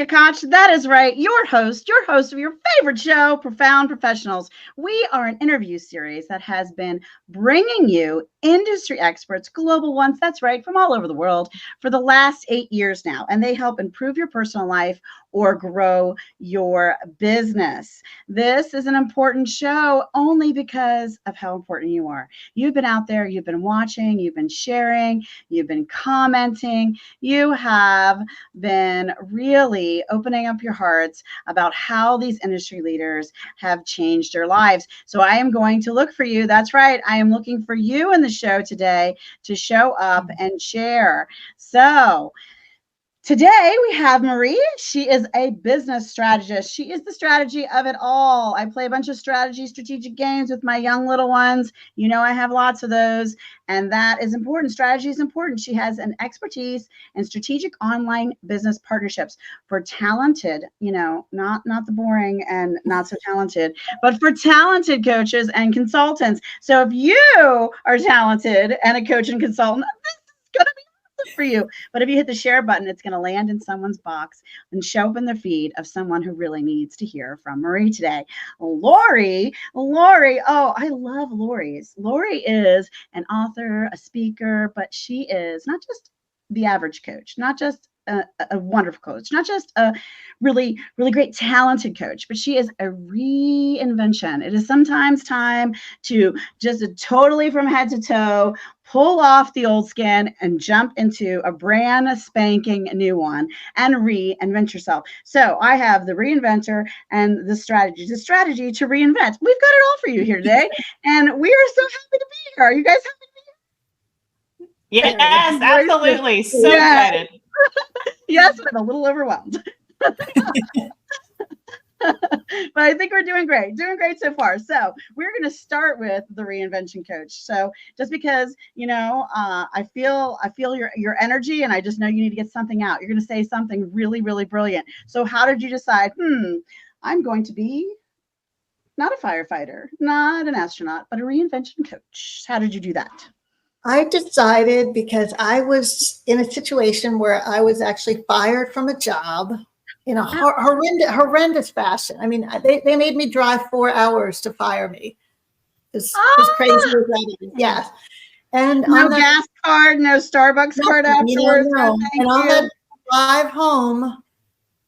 Jessica Koch. That is right. Your host of your favorite show, Profound Professionals. We are an interview series that has been bringing you industry experts, global ones, that's right, from all over the world for the last 8 years now. And they help improve your personal life or grow your business. This is an important show only because of how important you are. You've been out there, you've been watching, you've been sharing, you've been commenting, you have been really opening up your hearts about how these industry leaders have changed their lives. So I am going to look for you. That's right. I am looking for you in the show today to show up and share. So today we have Marie. She is a business strategist. She is the strategy of it all. I play a bunch of strategic games with my young little ones. You know, I have lots of those, and that is important. Strategy is important. She has an expertise in strategic online business partnerships for talented, not the boring and not so talented, but for talented coaches and consultants. So if you are talented and a coach and consultant, this is going to be for you. But if you hit the share button, it's going to land in someone's box and show up in the feed of someone who really needs to hear from Marie today. Lori. Oh, I love Lori's. Lori is an author, a speaker, but she is not just the average coach, not just a wonderful coach, not just a really, really great talented coach, but she is a reinvention. It is sometimes time to just totally from head to toe pull off the old skin and jump into a brand spanking new one and reinvent yourself. So I have the reinventor and the strategy to reinvent. We've got it all for you here today. And we are so happy to be here. Are you guys happy to be here? Yes, absolutely. So excited. Yes, but a little overwhelmed. But I think we're doing great so far. So we're going to start with the reinvention coach. So just because, I feel your energy, and I just know you need to get something out. You're going to say something really, really brilliant. So how did you decide, I'm going to be not a firefighter, not an astronaut, but a reinvention coach? How did you do that? I decided because I was in a situation where I was actually fired from a job in a horrendous fashion. I mean, they made me drive 4 hours to fire me. As crazy as that is. Yes. And no gas card, no Starbucks card afterwards. No. And on that drive home,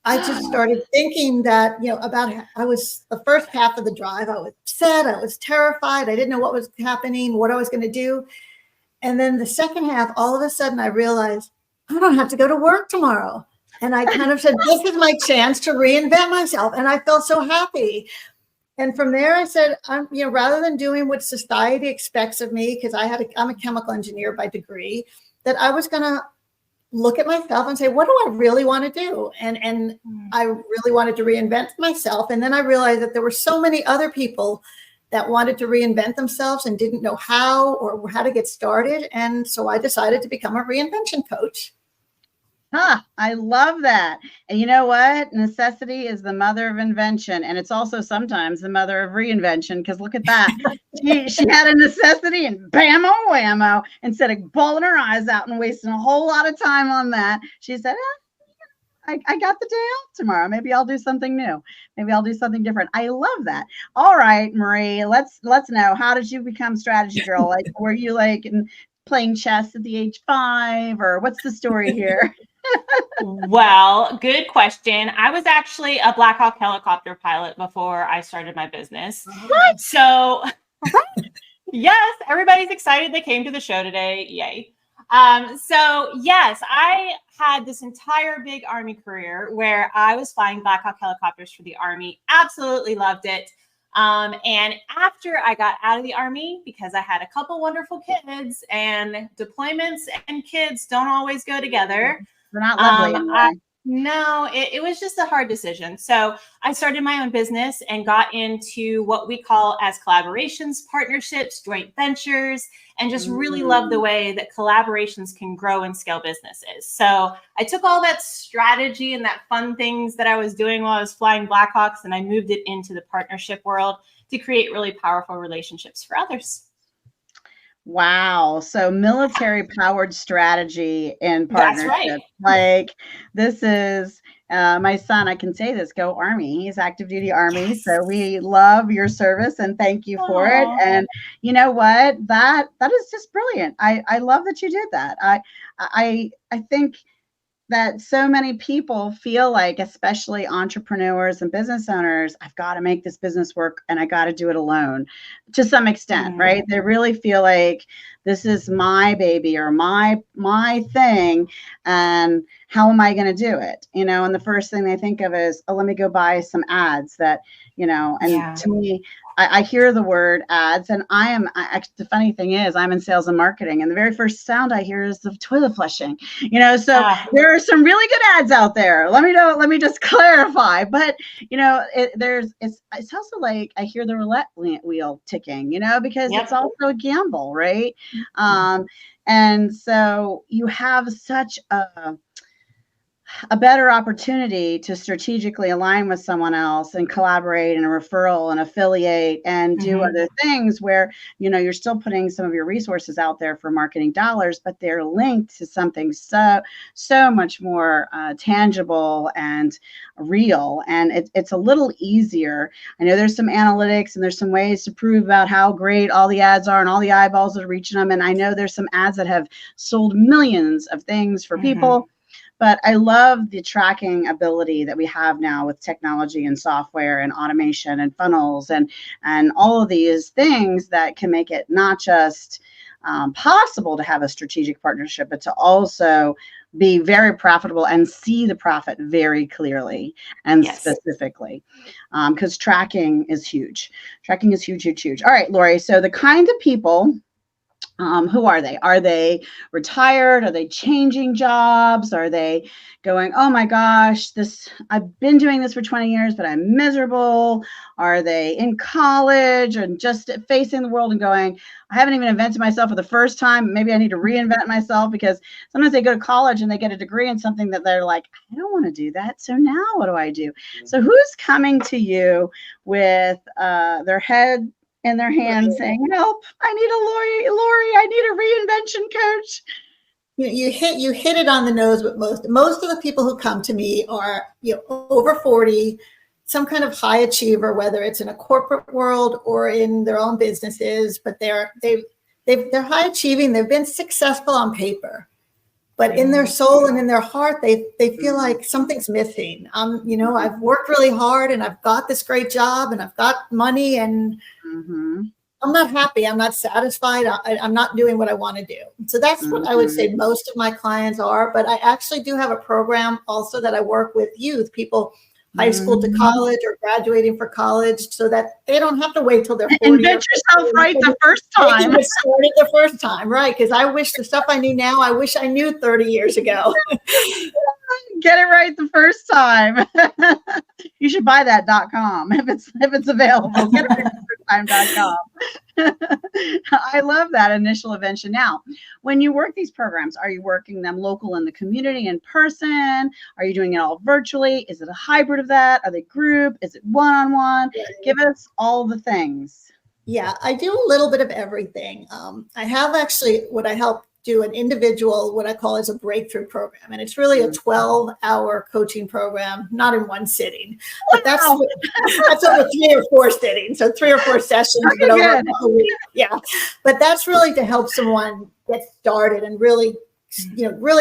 I just started thinking that, I was the first half of the drive, I was upset, I was terrified, I didn't know what was happening, what I was going to do. And then the second half, all of a sudden I realized I don't have to go to work tomorrow. And I kind of said, this is my chance to reinvent myself. And I felt so happy. And from there I said, rather than doing what society expects of me, because I'm a chemical engineer by degree, that I was going to look at myself and say, what do I really want to do? And I really wanted to reinvent myself. And then I realized that there were so many other people that wanted to reinvent themselves and didn't know how or how to get started. And so I decided to become a reinvention coach. I love that. And you know what? Necessity is the mother of invention. And it's also sometimes the mother of reinvention, because look at that. she had a necessity and bam-o whammo. Instead of bawling her eyes out and wasting a whole lot of time on that, she said, I got the day off tomorrow. Maybe I'll do something new. Maybe I'll do something different. I love that. All right, Marie, let's know, how did you become strategy girl? Like, were you playing chess at the age 5, or what's the story here? Well, good question. I was actually a Black Hawk helicopter pilot before I started my business. What? So, yes, everybody's excited they came to the show today. Yay. So yes, I had this entire big Army career where I was flying Black Hawk helicopters for the Army. Absolutely loved it. And after I got out of the Army, because I had a couple wonderful kids, and deployments and kids don't always go together. They're not lovely. No, it was just a hard decision. So I started my own business and got into what we call as collaborations, partnerships, joint ventures, and just really love the way that collaborations can grow and scale businesses. So I took all that strategy and that fun things that I was doing while I was flying Blackhawks, and I moved it into the partnership world to create really powerful relationships for others. Wow. So military powered strategy in partnership. That's right. Like, this is My son, I can say this, go Army. He's active duty Army. Yes. So we love your service and thank you for it. Aw. And you know what? That is just brilliant. I love that you did that. I think that so many people feel like, especially entrepreneurs and business owners, I've got to make this business work and I got to do it alone to some extent, right? They really feel like this is my baby or my thing, and how am I going to do it? And the first thing they think of is, oh, let me go buy some ads that, and to me, I hear the word ads, and the funny thing is, I'm in sales and marketing, and the very first sound I hear is the toilet flushing, so there are some really good ads out there. Let me just clarify, but it's also like I hear the roulette wheel ticking, because it's also a gamble, right? And so you have such a better opportunity to strategically align with someone else and collaborate and a referral and affiliate and do other things where, you're still putting some of your resources out there for marketing dollars, but they're linked to something so much more tangible and real. And it's a little easier. I know there's some analytics and there's some ways to prove about how great all the ads are and all the eyeballs that are reaching them. And I know there's some ads that have sold millions of things for people. But I love the tracking ability that we have now with technology and software and automation and funnels and all of these things that can make it not just possible to have a strategic partnership, but to also be very profitable and see the profit very clearly and specifically, because tracking is huge. Tracking is huge, huge, huge. All right, Lori. So the kind of people, who are they? Are they retired? Are they changing jobs? Are they going, oh my gosh, I've been doing this for 20 years, but I'm miserable? Are they in college and just facing the world and going, I haven't even invented myself for the first time. Maybe I need to reinvent myself, because sometimes they go to college and they get a degree in something that they're like, I don't want to do that. So now what do I do? So who's coming to you with their head in their hands saying, help, I need a Lori, I need a reinvention coach? You hit it on the nose with most of the people who come to me are over 40, some kind of high achiever, whether it's in a corporate world or in their own businesses, but they're high achieving, they've been successful on paper, but in their soul and in their heart, they feel like something's missing. I've worked really hard and I've got this great job and I've got money and I'm not happy. I'm not satisfied. I'm not doing what I want to do. So that's what I would say most of my clients are. But I actually do have a program also that I work with youth, people high school to college or graduating for college, so that they don't have to wait till they're 40. Invent yourself right the first time. Get started the first time, right? Because I wish the stuff I knew now, I wish I knew 30 years ago. Get it right the first time. You should buy that .com if it's available. Get it right the first time.com. I love that initial invention. Now, when you work these programs, are you working them local in the community in person? Are you doing it all virtually? Is it a hybrid of that? Are they group? Is it one-on-one? Give us all the things. Yeah, I do a little bit of everything. I have actually what I help do an individual, what I call is a breakthrough program. And it's really a 12-hour coaching program, not in one sitting, but that's over 3 or 4 sittings. So 3 or 4 sessions, but over a week. Yeah. But that's really to help someone get started and really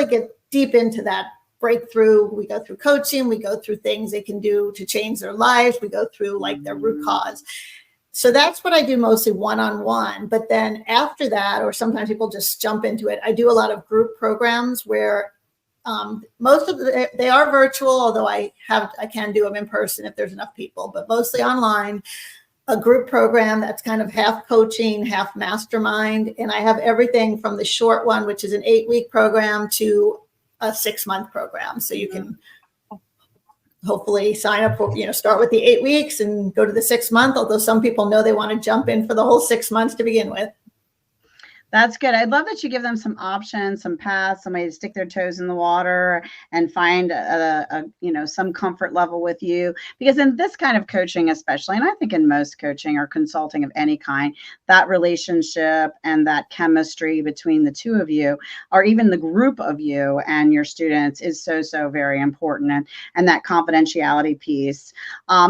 get deep into that breakthrough. We go through coaching, we go through things they can do to change their lives. We go through like their root cause. So that's what I do mostly one-on-one. But then after that, or sometimes people just jump into it, I do a lot of group programs where most of they are virtual, although I can do them in person if there's enough people, but mostly online. A group program that's kind of half coaching, half mastermind. And I have everything from the short one, which is an 8-week program, to a 6-month program. So you can hopefully sign up for, start with the 8 weeks and go to the 6 month, although some people know they want to jump in for the whole 6 months to begin with. That's good. I'd love that you give them some options, some paths, somebody to stick their toes in the water and find some comfort level with you. Because in this kind of coaching, especially, and I think in most coaching or consulting of any kind, that relationship and that chemistry between the two of you, or even the group of you and your students, is so, so very important. And that confidentiality piece.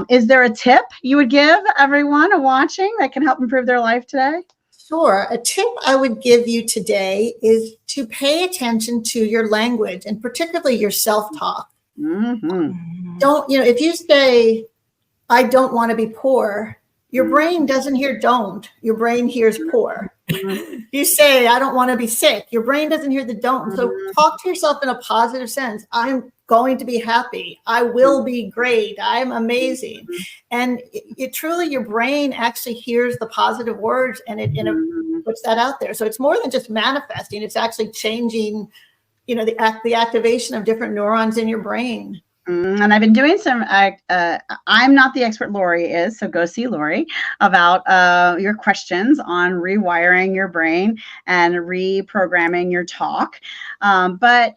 Is there a tip you would give everyone watching that can help improve their life today? Sure. A tip I would give you today is to pay attention to your language, and particularly your self-talk. Mm-hmm. If you say, I don't want to be poor, your brain doesn't hear don't. Your brain hears poor. You say, I don't want to be sick. Your brain doesn't hear the don't. So talk to yourself in a positive sense. I'm going to be happy. I will be great. I'm amazing. And it truly, your brain actually hears the positive words, and it puts that out there. So it's more than just manifesting. It's actually changing, the activation of different neurons in your brain. And I've been doing some, I'm not the expert, Lori is, so go see Lori about your questions on rewiring your brain and reprogramming your talk. But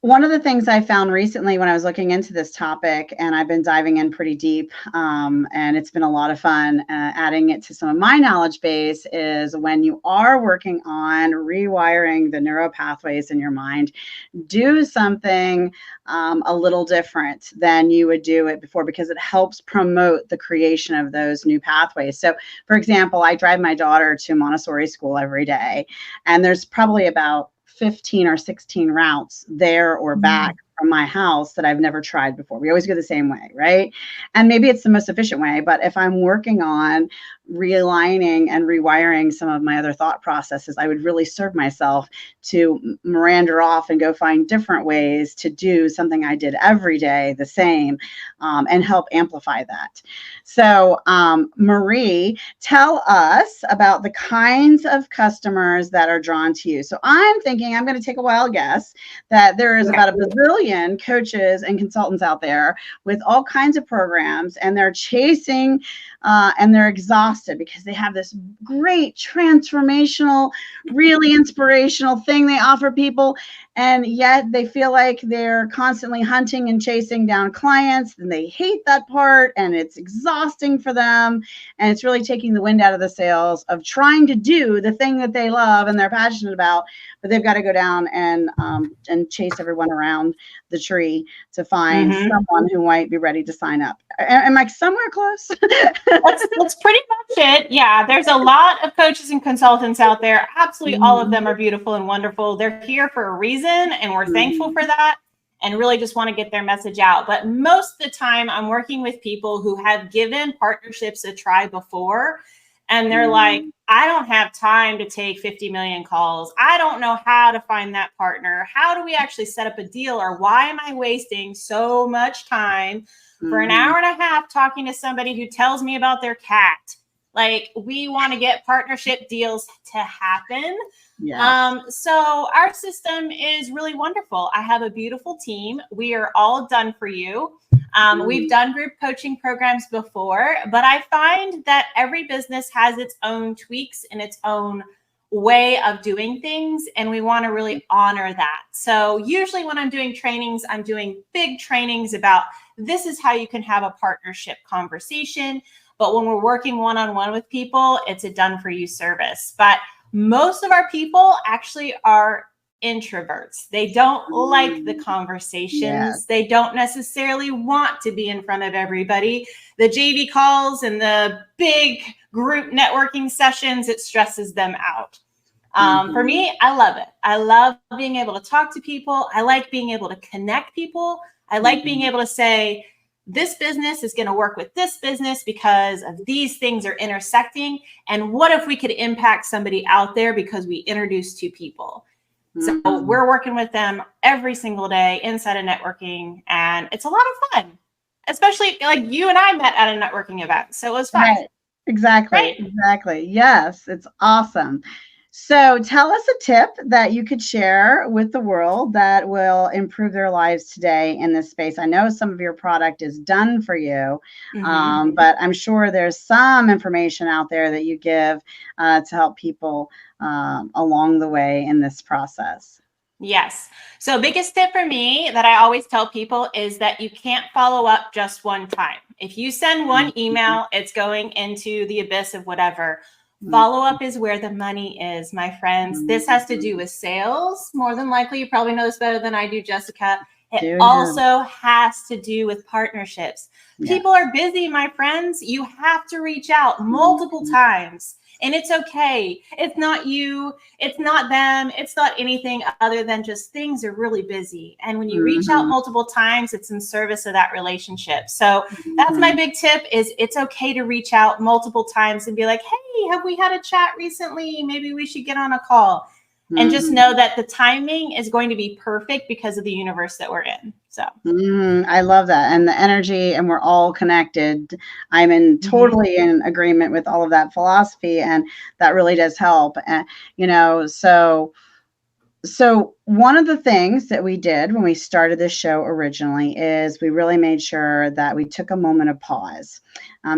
one of the things I found recently when I was looking into this topic, and I've been diving in pretty deep, and it's been a lot of fun adding it to some of my knowledge base, is when you are working on rewiring the neural pathways in your mind, do something a little different than you would do it before, because it helps promote the creation of those new pathways. So, for example, I drive my daughter to Montessori school every day, and there's probably about 15 or 16 routes there or back from my house that I've never tried before. We always go the same way, right? And maybe it's the most efficient way, but if I'm working on realigning and rewiring some of my other thought processes, I would really serve myself to meander off and go find different ways to do something I did every day the same, and help amplify that. So Marie, tell us about the kinds of customers that are drawn to you. So I'm thinking, I'm going to take a wild guess that there is about a bazillion coaches and consultants out there with all kinds of programs, and they're chasing and they're exhausted because they have this great transformational, really inspirational thing they offer people. And yet they feel like they're constantly hunting and chasing down clients, and they hate that part, and it's exhausting for them. And it's really taking the wind out of the sails of trying to do the thing that they love and they're passionate about, but they've got to go down and chase everyone around the tree to find someone who might be ready to sign up. Am I somewhere close? That's pretty much it. Yeah, there's a lot of coaches and consultants out there. Absolutely all of them are beautiful and wonderful. They're here for a reason, and we're thankful for that, and really just want to get their message out. But most of the time I'm working with people who have given partnerships a try before, and they're like, I don't have time to take 50 million calls. I don't know how to find that partner. How do we actually set up a deal? Or why am I wasting so much time for an hour and a half talking to somebody who tells me about their cat? Like, we want to get partnership deals to happen. Yes. So our system is really wonderful. I have a beautiful team. We are all done for you. We've done group coaching programs before, but I find that every business has its own tweaks and its own way of doing things, and we want to really honor that. So usually when I'm doing trainings, I'm doing big trainings about this is how you can have a partnership conversation. But when we're working one-on-one with people, it's a done for you service. But most of our people actually are introverts. They don't like the conversations. Yes. They don't necessarily want to be in front of everybody. The JV calls and the big group networking sessions, it stresses them out. For me, I love it. I love being able to talk to people. I like being able to connect people. I like being able to say, this business is going to work with this business because of these things are intersecting. And what if we could impact somebody out there because we introduced two people? So we're working with them every single day inside of networking, and it's a lot of fun, especially like you and I met at a networking event. So it was fun. Right. Exactly. Right? Exactly. Yes. It's awesome. So tell us a tip that you could share with the world that will improve their lives today in this space. I know some of your product is done for you, but I'm sure there's some information out there that you give to help people along the way in this process. Yes. So biggest tip for me that I always tell people is that you can't follow up just one time. If you send one email, it's going into the abyss of whatever. Follow up is where the money is, my friends. This has to do with sales. More than likely, you probably know this better than I do, Jessica. It also has to do with partnerships. People are busy, my friends. You have to reach out multiple times. And it's okay. It's not you. It's not them. It's not anything other than just things are really busy. And when you reach out multiple times, it's in service of that relationship. So that's my big tip is it's okay to reach out multiple times and be like, hey, have we had a chat recently? Maybe we should get on a call. And just know that the timing is going to be perfect because of the universe that we're in. So I love that. And the energy, and we're all connected. I'm totally in agreement with all of that philosophy. And that really does help. And, so one of the things that we did when we started this show originally is we really made sure that we took a moment of pause.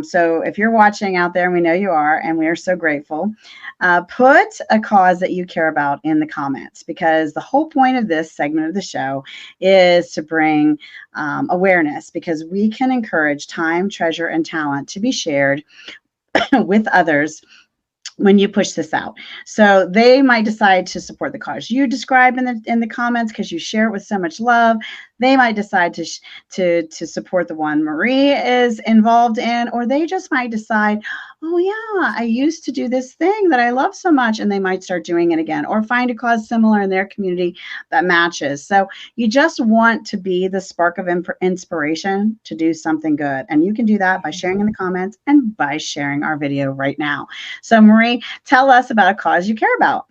So if you're watching out there, and we know you are, and we are so grateful, put a cause that you care about in the comments, because the whole point of this segment of the show is to bring awareness, because we can encourage time, treasure, and talent to be shared with others when you push this out. So they might decide to support the cause you describe in the comments because you share it with so much love. They might decide to support the one Marie is involved in, or they just might decide, oh yeah, I used to do this thing that I love so much, and they might start doing it again, or find a cause similar in their community that matches. So you just want to be the spark of inspiration to do something good. And you can do that by sharing in the comments and by sharing our video right now. So Marie, tell us about a cause you care about.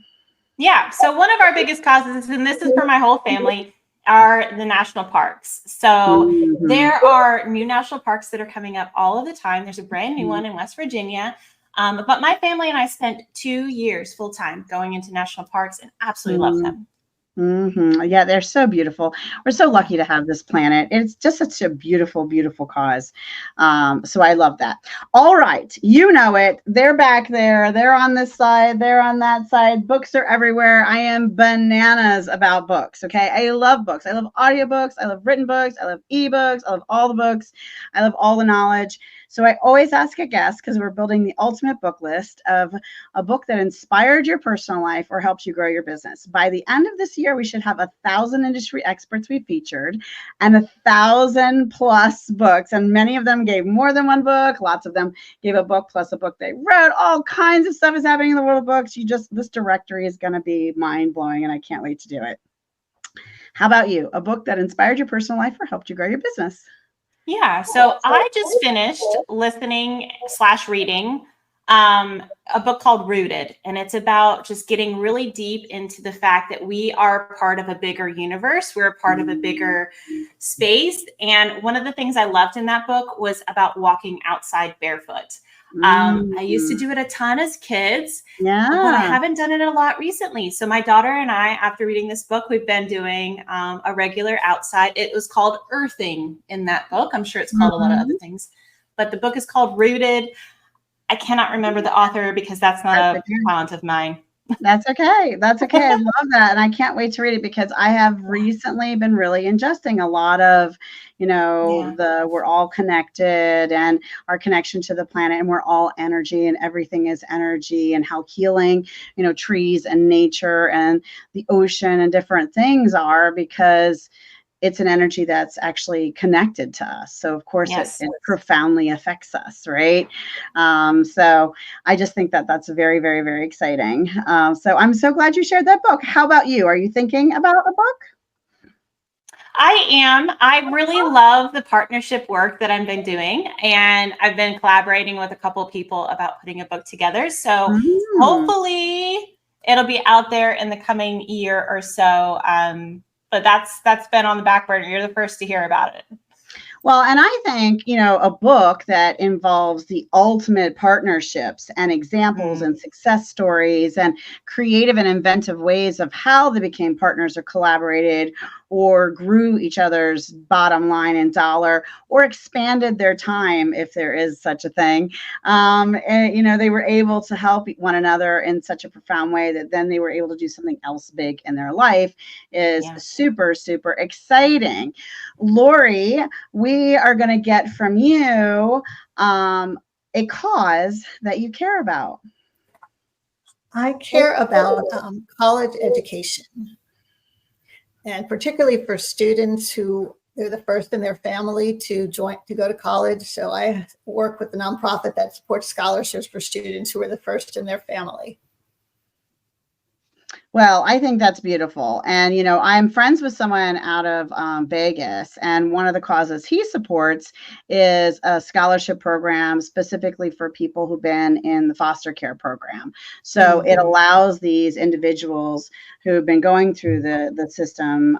Yeah. So one of our biggest causes, and this is for my whole family, are the national parks. So there are new national parks that are coming up all of the time. There's a brand new one in West Virginia. But my family and I spent 2 years full time going into national parks and absolutely love them. Yeah, they're so beautiful. We're so lucky to have this planet. It's just such a beautiful, beautiful cause. So I love that. All right. You know it. They're back there. They're on this side. They're on that side. Books are everywhere. I am bananas about books. Okay. I love books. I love audiobooks. I love written books. I love ebooks. I love all the books. I love all the knowledge. So I always ask a guest, because we're building the ultimate book list, of a book that inspired your personal life or helps you grow your business. By the end of this year, we should have 1,000 industry experts we featured and 1,000+ books. And many of them gave more than one book. Lots of them gave a book plus a book they wrote. All kinds of stuff is happening in the world of books. This directory is going to be mind blowing, and I can't wait to do it. How about you? A book that inspired your personal life or helped you grow your business? Yeah. So I just finished listening/reading a book called Rooted. And it's about just getting really deep into the fact that we are part of a bigger universe. We're a part of a bigger space. And one of the things I loved in that book was about walking outside barefoot. I used to do it a ton as kids, but I haven't done it a lot recently. So my daughter and I, after reading this book, we've been doing a regular outside. It was called Earthing in that book. I'm sure it's called a lot of other things, but the book is called Rooted. I cannot remember the author because that's not a talent of mine. That's okay. That's okay. I love that. And I can't wait to read it, because I have recently been really ingesting a lot of, we're all connected, and our connection to the planet, and we're all energy, and everything is energy, and how healing, trees and nature and the ocean and different things are, because it's an energy that's actually connected to us. So of course it profoundly affects us, right? So I just think that that's very, very, very exciting. So I'm so glad you shared that book. How about you? Are you thinking about a book? I am. I really love the partnership work that I've been doing, and I've been collaborating with a couple of people about putting a book together. So hopefully it'll be out there in the coming year or so. But that's been on the back burner. You're the first to hear about it. Well, and I think, a book that involves the ultimate partnerships and examples and success stories and creative and inventive ways of how they became partners or collaborated or grew each other's bottom line in dollar or expanded their time, if there is such a thing. And, they were able to help one another in such a profound way that then they were able to do something else big in their life is super, super exciting. Lori, we are going to get from you a cause that you care about. I care about college education, and particularly for students who they're the first in their family to go to college. So I work with a nonprofit that supports scholarships for students who are the first in their family. Well, I think that's beautiful. And, I'm friends with someone out of Vegas, and one of the causes he supports is a scholarship program specifically for people who've been in the foster care program. So it allows these individuals who've been going through the system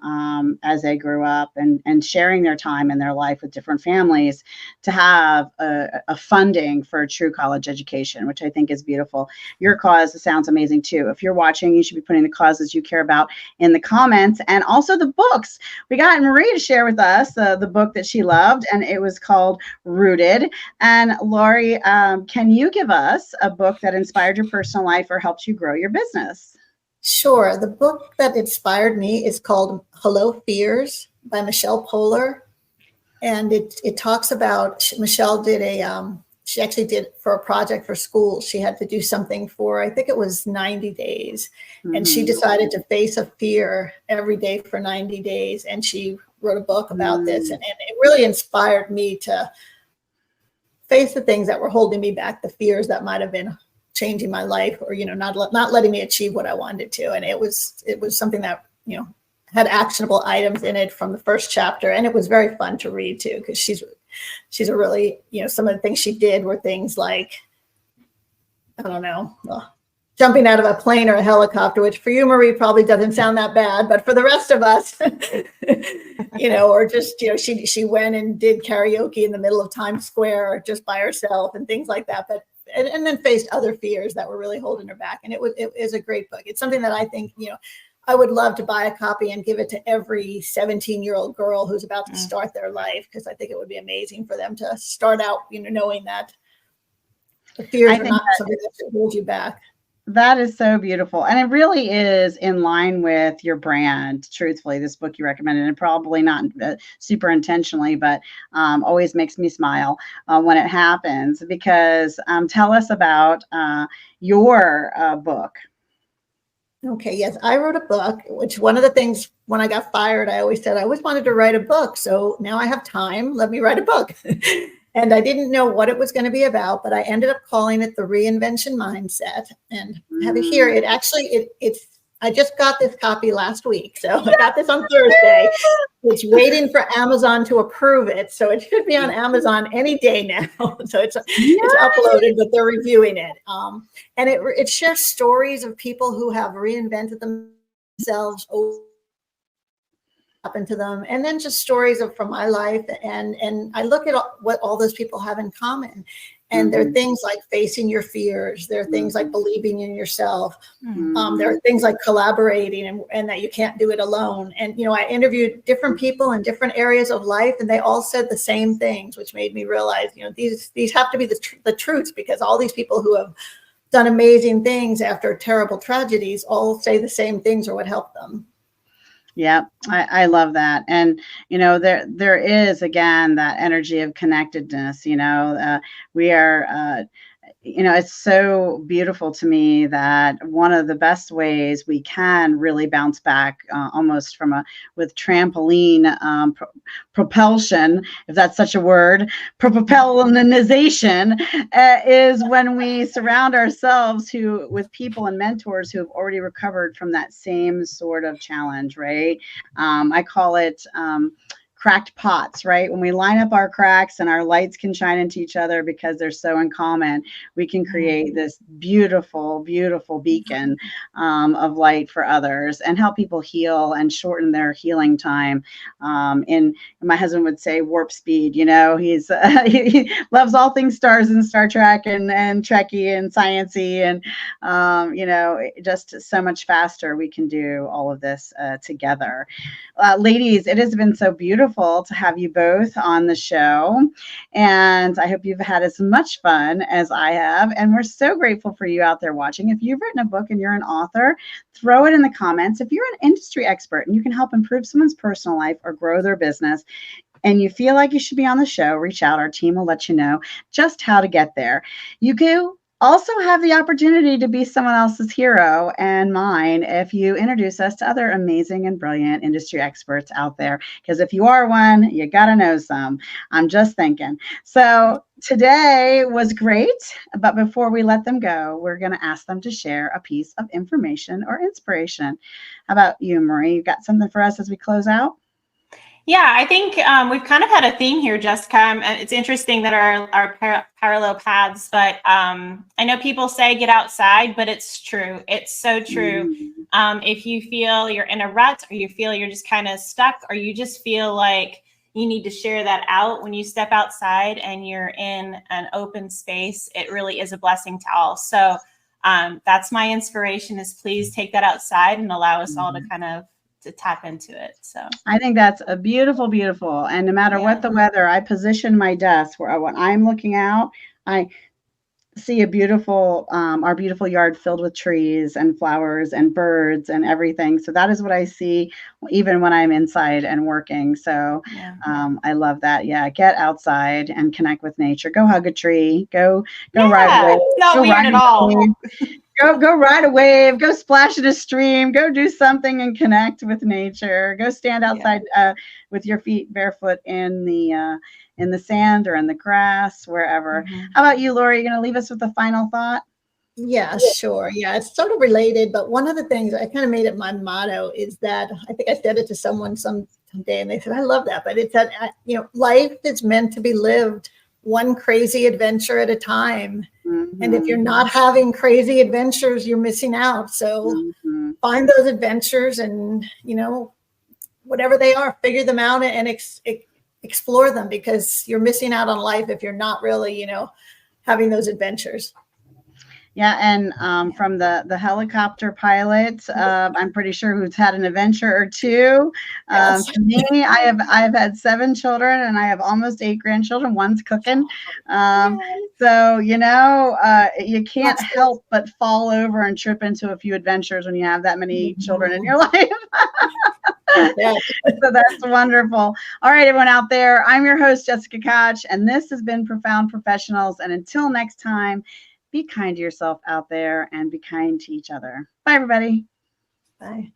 as they grew up and sharing their time in their life with different families to have a funding for a true college education, which I think is beautiful. Your cause sounds amazing too. If you're watching, you should be putting the causes you care about in the comments, and also the books. We got Marie to share with us the book that she loved, and it was called Rooted. And Lori, can you give us a book that inspired your personal life or helped you grow your business? Sure. The book that inspired me is called Hello Fears by Michelle Poler. And it talks about, Michelle did she actually did for a project for school. She had to do something for, I think it was 90 days. And she decided to face a fear every day for 90 days. And she wrote a book about this. And it really inspired me to face the things that were holding me back, the fears that might have been changing my life or, not letting me achieve what I wanted to. And it was something that, had actionable items in it from the first chapter. And it was very fun to read too, because she's a really, some of the things she did were things like, I don't know, jumping out of a plane or a helicopter, which for you, Marie, probably doesn't sound that bad, but for the rest of us, or just, she went and did karaoke in the middle of Times Square just by herself and things like that. But and then faced other fears that were really holding her back. And it is a great book. It's something that I think, I would love to buy a copy and give it to every 17-year-old girl who's about to start their life, because I think it would be amazing for them to start out, knowing that the fears are not something that should hold you back. That is so beautiful. And it really is in line with your brand. Truthfully, this book you recommended, and probably not super intentionally, but always makes me smile when it happens, because tell us about your book. Okay, yes, I wrote a book, which one of the things when I got fired, I always said I always wanted to write a book. So now I have time. Let me write a book. And I didn't know what it was going to be about, but I ended up calling it The Reinvention Mindset. And I have it here. It actually, I just got this copy last week. So I got this on Thursday. It's waiting for Amazon to approve it. So it should be on Amazon any day now. So it's uploaded, but they're reviewing it. And it shares stories of people who have reinvented themselves happened to them, and then just stories from my life, and I look at what all those people have in common, and there are things like facing your fears, there are things like believing in yourself, there are things like collaborating and that you can't do it alone. And I interviewed different people in different areas of life, and they all said the same things, which made me realize these have to be the truths, because all these people who have done amazing things after terrible tragedies all say the same things or what helped them. Yeah, I love that. And, there is, again, that energy of connectedness. We are, it's so beautiful to me that one of the best ways we can really bounce back almost with trampoline propulsion, if that's such a word, propellinization, is when we surround ourselves with people and mentors who have already recovered from that same sort of challenge, right? I call it cracked pots, right? When we line up our cracks and our lights can shine into each other because they're so in common, we can create this beautiful, beautiful beacon of light for others and help people heal and shorten their healing time. In my husband would say warp speed. You know, he loves all things stars and Star Trek and Trekkie and sciencey, and you know, just so much faster we can do all of this together. Ladies, it has been so beautiful to have you both on the show, and I hope you've had as much fun as I have, and we're so grateful for you out there watching. If you've written a book and you're an author, throw it in the comments. If you're an industry expert and you can help improve someone's personal life or grow their business, and you feel like you should be on the show, reach out. Our team will let you know just how to get there. You can also have the opportunity to be someone else's hero and mine if you introduce us to other amazing and brilliant industry experts out there. Because if you are one, you got to know some. I'm just thinking. So today was great, but before we let them go, we're going to ask them to share a piece of information or inspiration. How about you, Marie? You got something for us as we close out? Yeah, I think we've kind of had a theme here, Jessica. It's interesting that our parallel paths, but I know people say get outside, but it's true. It's so true. If you feel you're in a rut, or you feel you're just kind of stuck, or you just feel like you need to share that out, when you step outside and you're in an open space, it really is a blessing to all. So that's my inspiration, is please take that outside and allow us all to kind of to tap into it. So I think that's a beautiful, beautiful. And no matter what the weather, I position my desk where when I'm looking out, I see a beautiful, our beautiful yard filled with trees and flowers and birds and everything. So that is what I see even when I'm inside and working. So I love that. Yeah. Get outside and connect with nature. Go hug a tree. Go ride away. It's not weird at all. Go ride a wave, go splash in a stream, go do something and connect with nature. Go stand outside with your feet barefoot in the sand or in the grass, wherever. How about you, Lori? Are you going to leave us with a final thought? Yeah, sure. Yeah, it's sort of related, but one of the things I kind of made it my motto is that, I think I said it to someone someday, and they said, I love that, but it's that, you know, life is meant to be lived one crazy adventure at a time. And if you're not having crazy adventures, you're missing out. So find those adventures and, you know, whatever they are, figure them out and explore them, because you're missing out on life if you're not really, you know, having those adventures. Yeah, and from the helicopter pilot, I'm pretty sure who's had an adventure or two. For me, I've had 7 children and I have almost 8 grandchildren. One's cooking. So, you know, you can't help but fall over and trip into a few adventures when you have that many children in your life. So that's wonderful. All right, everyone out there, I'm your host, Jessica Koch, and this has been Profound Professionals. And until next time, be kind to yourself out there and be kind to each other. Bye, everybody. Bye.